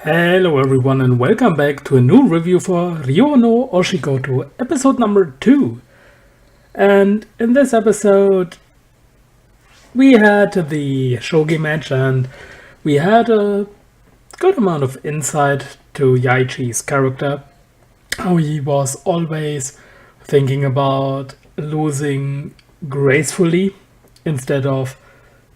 Hello everyone and welcome back to a new review for Ryuuou no Oshigoto, episode number 2. And in this episode we had the shogi match and we had a good amount of insight to Yaichi's character. How he was always thinking about losing gracefully instead of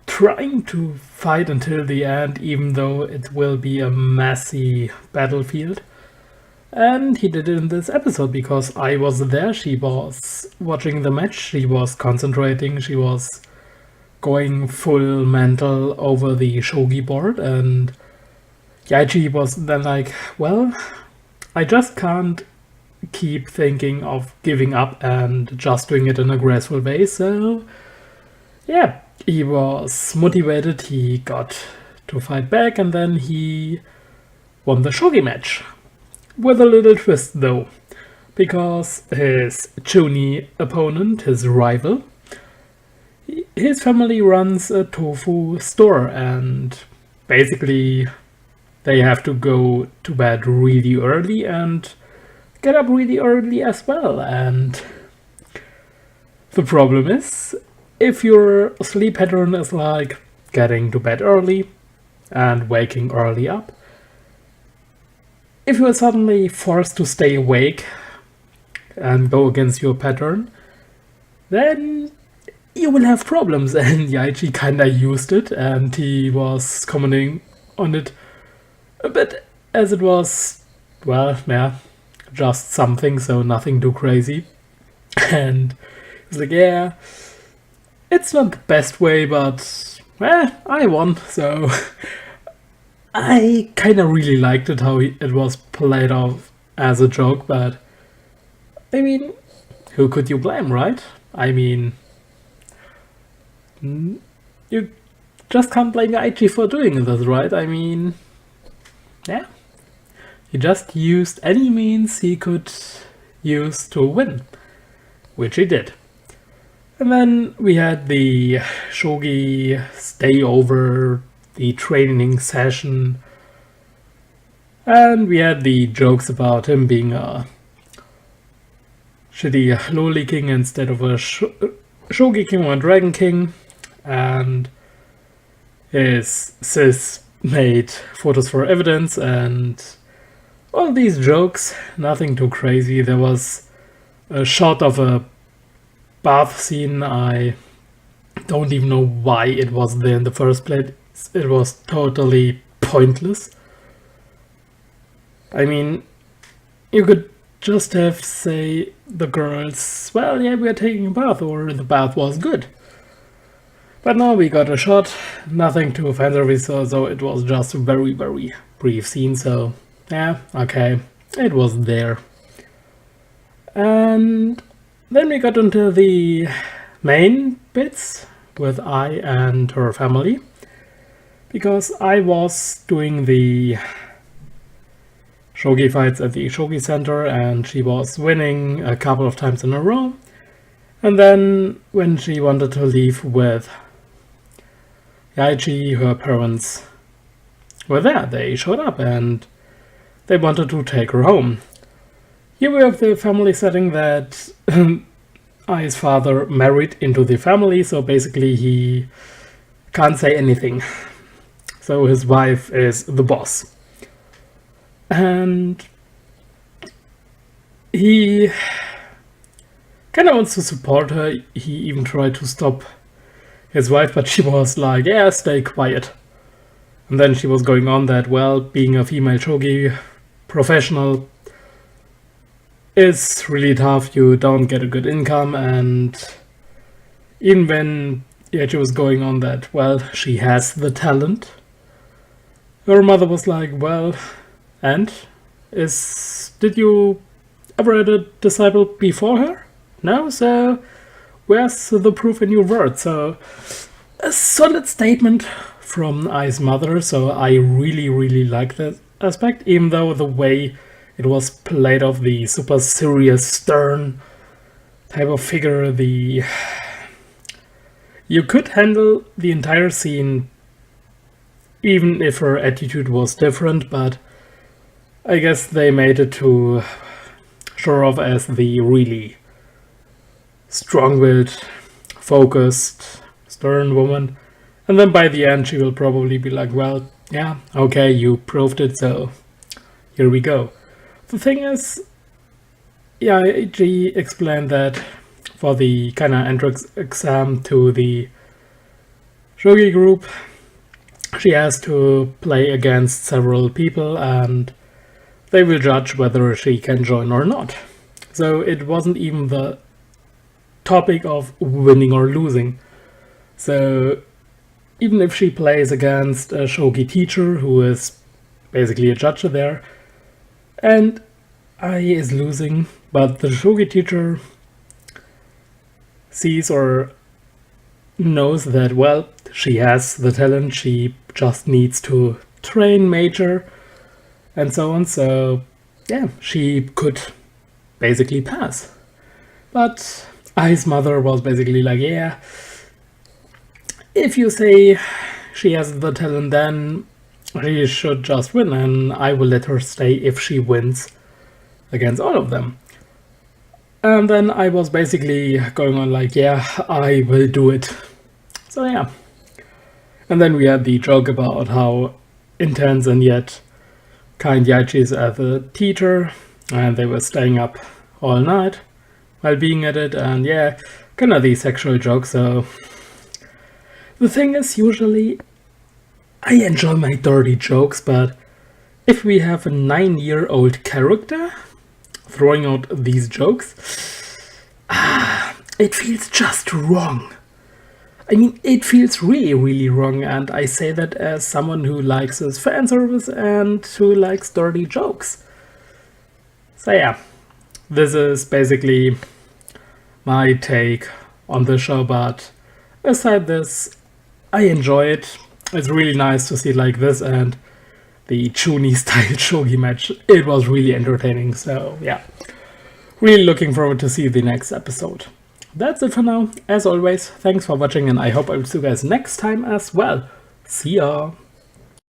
trying to fight until the end, even though it will be a messy battlefield. And he did it in this episode because I was there. She was watching the match, she was concentrating, she was going full mental over the shogi board, and Yaichi was then like, well, I just can't keep thinking of giving up and just doing it in a graceful way, so yeah, he was motivated, he got to fight back, and then he won the shogi match. With a little twist though, because his Chunin opponent, his rival, his family runs a tofu store, and basically they have to go to bed really early and get up really early as well. And the problem is, if your sleep pattern is like getting to bed early and waking early up, if you are suddenly forced to stay awake and go against your pattern, then you will have problems. And Yaichi kinda used it, and he was commenting on it a bit as it was, well, yeah, just something, so nothing too crazy. And he's like, yeah, it's not the best way, but I won, so I kind of really liked it how it was played off as a joke, but I mean, who could you blame, right? I mean, you just can't blame Aichi for doing this, right? I mean, yeah, he just used any means he could use to win, which he did. And then we had the shogi stay over, the training session, and we had the jokes about him being a shitty loli king instead of a shogi king or a dragon king, and his sis made photos for evidence, and all these jokes, nothing too crazy. There was a shot of a bath scene. I don't even know why it was there in the first place. It was totally pointless. I mean, you could just have say the girls, well, yeah, we are taking a bath, or the bath was good. But now we got a shot, nothing too fancy, so it was just a very, very brief scene, so yeah, okay, it was there. And then we got into the main bits with Ai and her family, because I was doing the shogi fights at the shogi center and she was winning a couple of times in a row. And then when she wanted to leave with Yaichi, her parents were there. They showed up and they wanted to take her home. Here we have the family setting that Ai's father married into the family, so basically he can't say anything. So his wife is the boss. And he kind of wants to support her. He even tried to stop his wife, but she was like, yeah, stay quiet. And then she was going on that, well, being a female shogi professional is really tough. You don't get a good income, and even when Yaichi was going on that, well, she has the talent, her mother was like, well, and did you ever had a disciple before her? No, so where's the proof in your word? So a solid statement from Ai's mother, so I really, really like that aspect, even though the way it was played off, the super serious, stern type of figure, you could handle the entire scene even if her attitude was different, but I guess they made it to show her off as the really strong-willed, focused, stern woman. And then by the end, she will probably be like, well, yeah, okay, you proved it, so here we go. The thing is, yeah, she explained that for the kind of entrance exam to the shogi group, she has to play against several people and they will judge whether she can join or not. So it wasn't even the topic of winning or losing. So even if she plays against a shogi teacher who is basically a judge there, and Ai is losing, but the shogi teacher sees or knows that, well, she has the talent, she just needs to train major and so on, so yeah, she could basically pass. But Ai's mother was basically like, yeah, if you say she has the talent, then she should just win, and I will let her stay if she wins against all of them. And then I was basically going on like, yeah, I will do it. So yeah. And then we had the joke about how intense and yet kind Yachi is as a teacher, and they were staying up all night while being at it, and yeah, kind of the sexual joke. So the thing is, usually I enjoy my dirty jokes, but if we have a 9-year-old character throwing out these jokes, it feels just wrong. I mean, it feels really, really wrong, and I say that as someone who likes his fan service and who likes dirty jokes. So yeah, this is basically my take on the show, but aside this, I enjoy it. It's really nice to see like this, and the Chuni style shogi match, it was really entertaining, so yeah. Really looking forward to see the next episode. That's it for now. As always, thanks for watching, and I hope I will see you guys next time as well. See ya!